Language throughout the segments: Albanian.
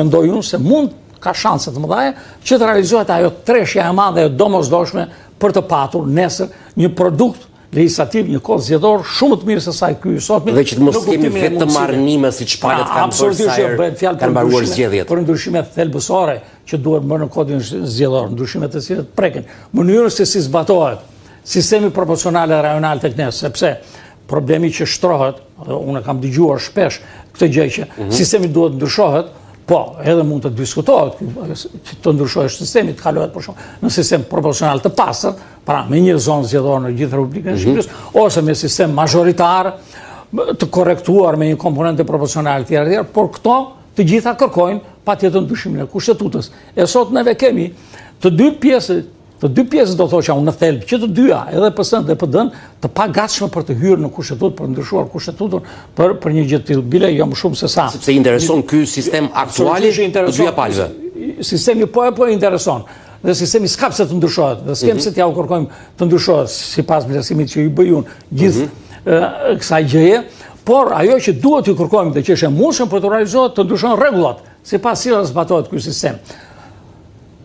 Mendoj unë se mund ka shanse të mëdha që të realizohet ajo treshja e madhe e domosdoshme për të patur nesër një produkt legislativ, një kod zgjedhor shumë të mirë se sa ky i sotmi. Dhe që të mos kemi vetëm marrënime siç palët kanë bërë sa herë kanë mbaruar zgjedhjet. Për ndryshime thelbësore që duhet bërë në kodin zgjedhor, ndryshime të cilat prekin mënyrën se si zbatohet sistemi proporcional e rajonal tek ne, sepse problemi që shtrohet, unë kam dëgjuar shpesh këtë gjë që sistemi duhet ndryshohet. Po, edhe mund të diskutohet që të ndryshohet sistemi, të kalohet për shumë në sistem proporcional të pastër, pra me një zonë zgjedhore në gjithë Republikën e Shqipërisë, ose me sistem majoritar të korrektuar me një komponente proporcionale të tjera, por këto të gjitha kërkojnë patjetër ndryshimin e kushtetutës. E sot neve kemi të dy pjesë do thosha unë në thelb, që të dyja, edhe PS-n dhe PD-n, të pagatshme për të hyrë në kushtetutë, për ndryshuar kushtetutën për një gjë të tillë, bile jo më shumë se sa. Sepse intereson ky sistem aktuali të dyja palëve. Sistemi po intereson. Dhe sistemi s'ka pse të ndryshohet, dhe s'kem se t'ja u kërkojmë të ndryshohet sipas vlerësimit që i bëjun gjithë kësaj gjëje, por ajo që duhet t'ju kërkojmë dhe që është e mundshme për të realizohet të ndryshon rregullat, sipas cilat zbatohet ky sistem.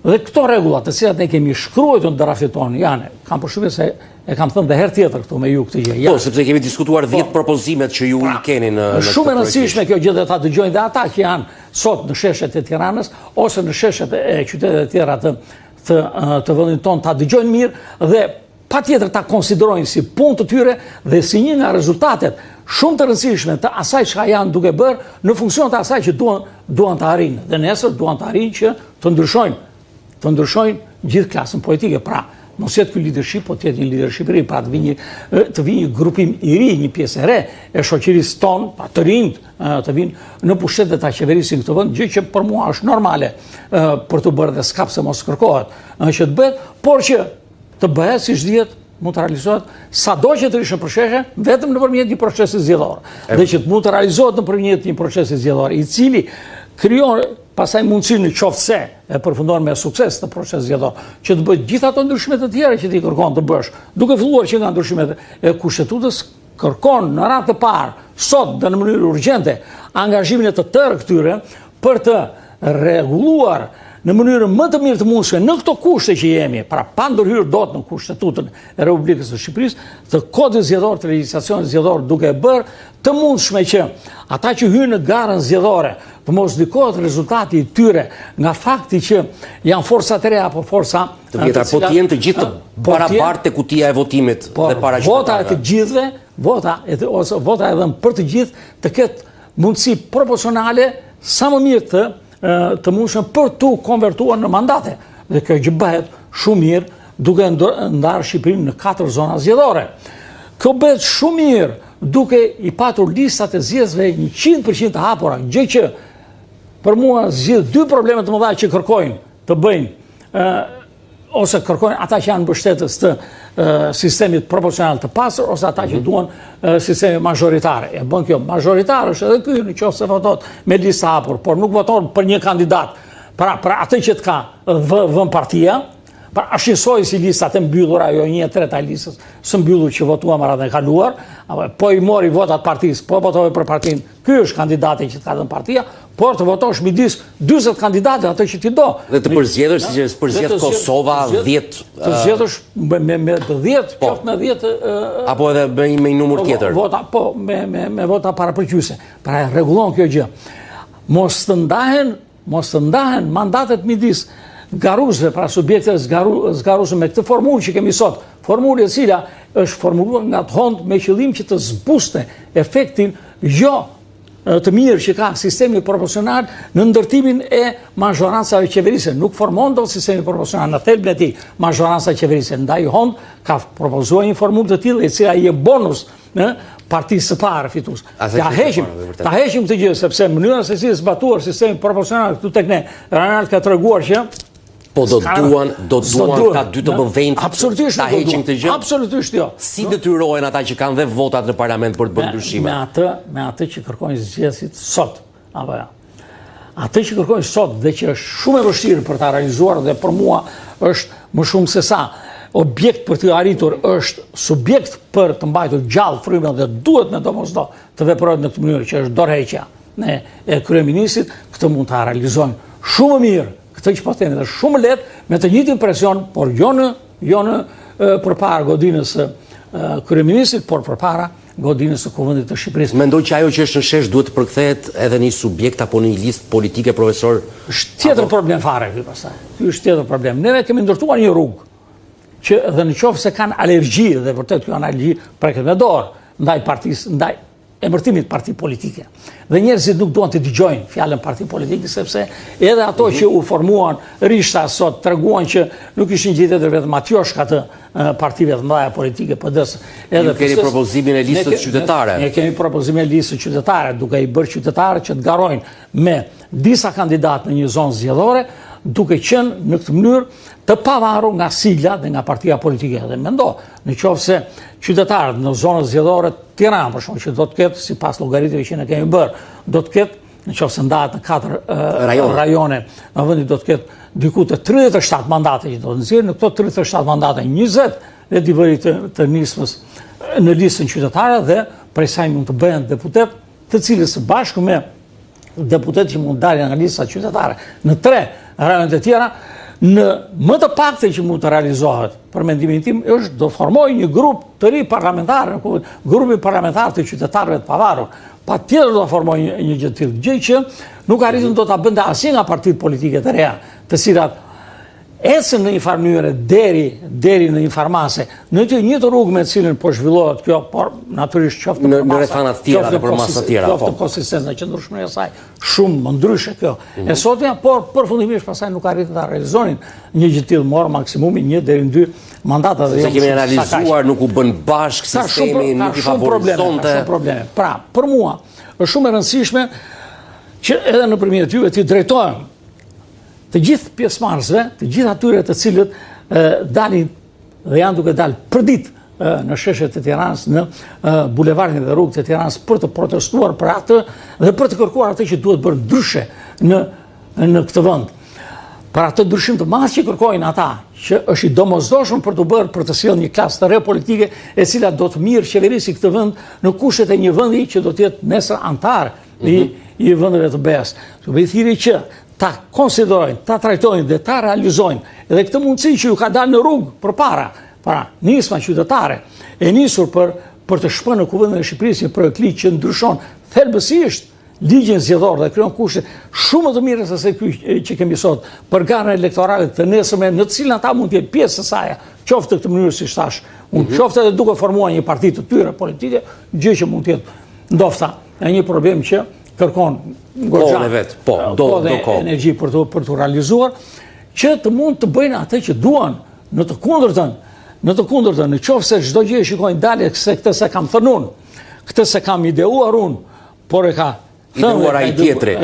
Dhe këto rregullat, të cilat ne kemi shkruar në draftin tonë, janë, kam përshtypjen se e kam thënë edhe herë tjetër këtu me ju këtë gjë. Po, sepse kemi diskutuar 10 propozimet që ju i keni në shumë e rëndësishme kjo gjë dhe ta dëgjojnë dhe ata që janë sot në sheshet e Tiranës ose në sheshet e qytetet e tjera të vendit tonë, ta dëgjojnë mirë dhe patjetër ta konsiderojnë si punë të tyre dhe si një nga rezultatet shumë të rëndësishme të asaj që janë duke bërë në funksion të asaj që duan të arrijnë. Dhe nesër duan të arrijnë që të ndryshojnë gjithë klasën politike. Pra, mos jetë ky leadership, po të jetë një leadership i ri, pra të vinë një grupim i ri, një pjesë e re e shoqërisë tonë, pra të rinjt, të vinë në pushtet dhe ta qeverisin këtë vend, gjë që për mua është normale për të bërë dhe s'ka pse mos kërkohet që të bëhet, por që të bëhet siç dihet, mund të realizohet sado që të rishë në përsheshe, vetëm nëpërmjet një procesi zgjedhor. Dhe që mund të realizohet nëpërmjet një procesi zgjedhor, i cili krijon pastaj mundësinë qoftë se e përfundon me sukses të procesit zgjedhor, që të bëj gjithë ato ndryshimet e tjera që ti kërkon të bësh, duke filluar që nga ndryshimet e kushtetutës, kërkon në radhë të parë, sot dhe në mënyrë urgjente, angazhimin e të tërë këtyre për të rregulluar në mënyrë më të mirë të mundshme në këto kushte që jemi, pra pa ndërhyrë dot në kushtetutën e Republikës së Shqipërisë, të kodit zgjedhor, të legjislacionit zgjedhor duke bërë të mundshme që ata që hyjnë në garën zgjedhore të mos ndikohet rezultati i tyre nga fakti që janë forca të reja apo forca të vjetra, po të jenë të gjithë të barabartë te kutia e votimit dhe para vota e të gjithëve, vota e dhënë për të gjithë të ketë mundësi proporcionale sa më mirë të mundshme për të konvertuar në mandate. Dhe kjo gjë bëhet shumë mirë duke ndarë Shqipërinë në 4 zona zgjedhore. Kjo bëhet shumë mirë duke i patur listat e zgjedhësve 100% të hapura, gjë që për mua zgjidh 2 probleme të mëdha që kërkojnë të bëjnë ose kërkojnë ata që janë mbështetës të sistemit proporcional të pastër ose ata që duan sistemi majoritare. E bën kjo majoritare është edhe ky nëse votot me listë hapur, por nuk voton për një kandidat. Pra atë që të ka vën partia, pra është njësoj si listat e mbyllura, ajo 1/3 e listës së mbyllur që votuam radhën e kaluar, po i mori votat partisë, po votove për partinë, ky është kandidati që të ka dhënë partia, por të votosh midis 40 kandidatë atë që ti do. Dhe të përzgjedhësh si që përzgjedh Kosova 10 të zgjedhësh me 10, qoftë me 10 apo edhe me një numër tjetër. Vota, po me vota parapërgjyse. Pra rregullon kjo gjë. Mos të ndahen mandatet midis garuzve, pra subjekte zgaruzve me këtë formulë që kemi sot, formulë e cila është formuluar nga të hond me qëllim që të zbuste efektin jo të mirë që ka sistemi proporcional në ndërtimin e mazhorancave qeverise. Nuk formon do sistemi proporcional në thelbin e tij mazhoranca qeverise. Ndaj hond ka propozuar një formulë të tillë e cila i jep bonus në partisë së parë fitues. Ta heqim këtë gjë sepse mënyra se si është zbatuar sistemi proporcional këtu tek ne, Ronald ka treguar që po do duan ka 2 të bëvend ta heqin këtë gjë. Absolutisht jo. Si detyrohen ata që kanë dhe votat në parlament për të bërë ndryshime? Me atë që kërkojnë zgjedhësit sot. Apo ja. Atë që kërkojnë sot dhe që është shumë e vështirë për ta realizuar dhe për mua është më shumë se sa objekt për të arritur, është subjekt për të mbajtur gjallë frymën dhe duhet me domosdoshmë të veprojë në këtë mënyrë që është dorëheqja. e kryeministrit, këtë mund ta realizojnë shumë mirë, këtë që po themi është shumë lehtë me të njëjtin presion, por jo në përpara godinës së kryeministrit, por përpara godinës së Kuvendit të Shqipërisë. Mendoj që ajo që është në shesh duhet të përkthehet edhe një subjekt apo një listë politike, profesor? Është tjetër problem fare ky pastaj. Ky është tjetër problem. Neve kemi ndërtuar një rrugë që dhe në qoftë se kanë alergji, dhe vërtet kjo alergji preket me dorë ndaj partisë, ndaj emërtimit parti politike. Dhe njerëzit nuk duan të dëgjojnë fjalën parti politike, sepse edhe ato që u formuan rishta sot treguan që nuk ishin gjetur vetëm atjoshka të partive të mëdha politike PD-s. Ju keni propozimin e listës qytetare. Ne kemi propozimin e listës qytetare, duke i bërë qytetarë që të garojnë me disa kandidatë në një zonë zgjedhore, duke qenë në këtë mënyrë të pavarur nga sigla dhe nga partia politike. Dhe mendo, në qoftë se qytetarët në zonën zgjedhore Tiranë, për shkak që do të ketë sipas llogaritjeve që ne kemi bërë, do të ketë, në qoftë se ndahet në 4 rajone, në vendi do të ketë diku të 37 mandate që do të nxjerrë, në këto 37 mandate 20 le të bëri të nismës në listën qytetare dhe prej saj mund të bëhen deputet, të cilës së bashku me deputet që mund dalin nga lista qytetare në 3 rajonet e tjera, në më të pakte që mund të realizohet, për mendimin tim, është do formoj një grup të ri parlamentar, grupi parlamentar të qytetarëve të pavarur. Patjetër do të formoj një gjë të tillë, gjë që nuk arritën do ta bënte asnjë nga partitë politike të reja, të cilat ecën në një farë mënyrë deri në një farmase, në të njëjtë rrugë me cilën po zhvillohet kjo, por natyrisht qoftë në rrethana të tjera apo për masa të tjera, qoftë konsistencë në qëndrueshmërinë e saj, shumë më ndryshe kjo. E sotja, por përfundimisht pastaj nuk arritën ta realizonin një gjë të tillë, mor maksimumi 1 deri në 2 mandata dhe se kemi analizuar, nuk u bën bashkë sistemi, nuk i favorizonte. Ka shumë probleme. Pra, për mua është shumë e rëndësishme që edhe nëpërmjet juve të drejtohem të gjithë pjesëmarrësve, të gjithë atyre të cilët dalin dhe janë duke dalë për ditë në sheshet e Tiranës, në bulevardin dhe rrugët e Tiranës për të protestuar për atë dhe për të kërkuar atë që duhet bërë ndryshe në këtë vend. Për atë ndryshim të madh që kërkojnë ata, që është i domosdoshëm për të sjellë një klasë të re politike e cila do të mirë qeverisi këtë vend në kushtet e një vendi që do të jetë nesër antar i vendeve të BE-s. Do të thirrë që ta konsiderojnë, ta trajtojnë dhe ta realizojnë edhe këtë mundësi që ju ka dalë në rrugë përpara, para nisma qytetare e nisur për të shpënë në Kuvendin e Shqipërisë një projekt që ndryshon thelbësisht ligjin zgjedhor dhe krijon kushte shumë të mira se ky që kemi sot për garën elektorale të nesërme, në të cilën ata mund të jenë pjesë së saj, qoftë këtë mënyrë si thash, qoftë edhe duke formuar një parti të tyre politike, gjë që mund të jetë ndoshta një problem që kërkon energji për të realizuar, që të mund të bëjnë atë që duan, në të kundërtën, në qoftë se çdo gjë shikojnë dalë se këtë se kam thënë unë, këtë se kam ideuar unë, por e ka ideuar ai tjetri.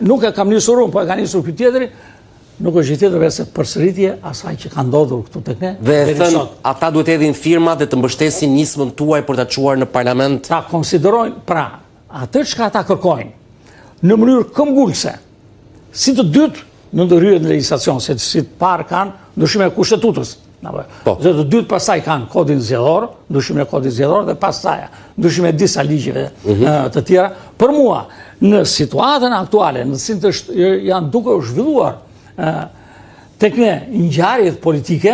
Nuk e kam nisur unë, po e ka nisur ky tjetri, nuk është tjetër vetë përsëritje asaj që ka ndodhur këtu tek ne. Dhe thënë, ata duhet hedhin firma dhe të mbështesin nismën tuaj për ta çuar në parlament. Ta konsiderojnë, pra, atë që ata kërkojnë, në mënyrë këmbgulse, si të dytë në ndërhyrje në legjislacion, se si të parë kanë ndryshimin e kushtetutës. Dhe të dytë pastaj kanë kodin zgjedhor, ndryshimin e kodit zgjedhor dhe pastaj ndryshimin e disa ligjeve të tjera. Për mua, në situatën aktuale, në cilën janë duke u zhvilluar tek ne ngjarjet politike,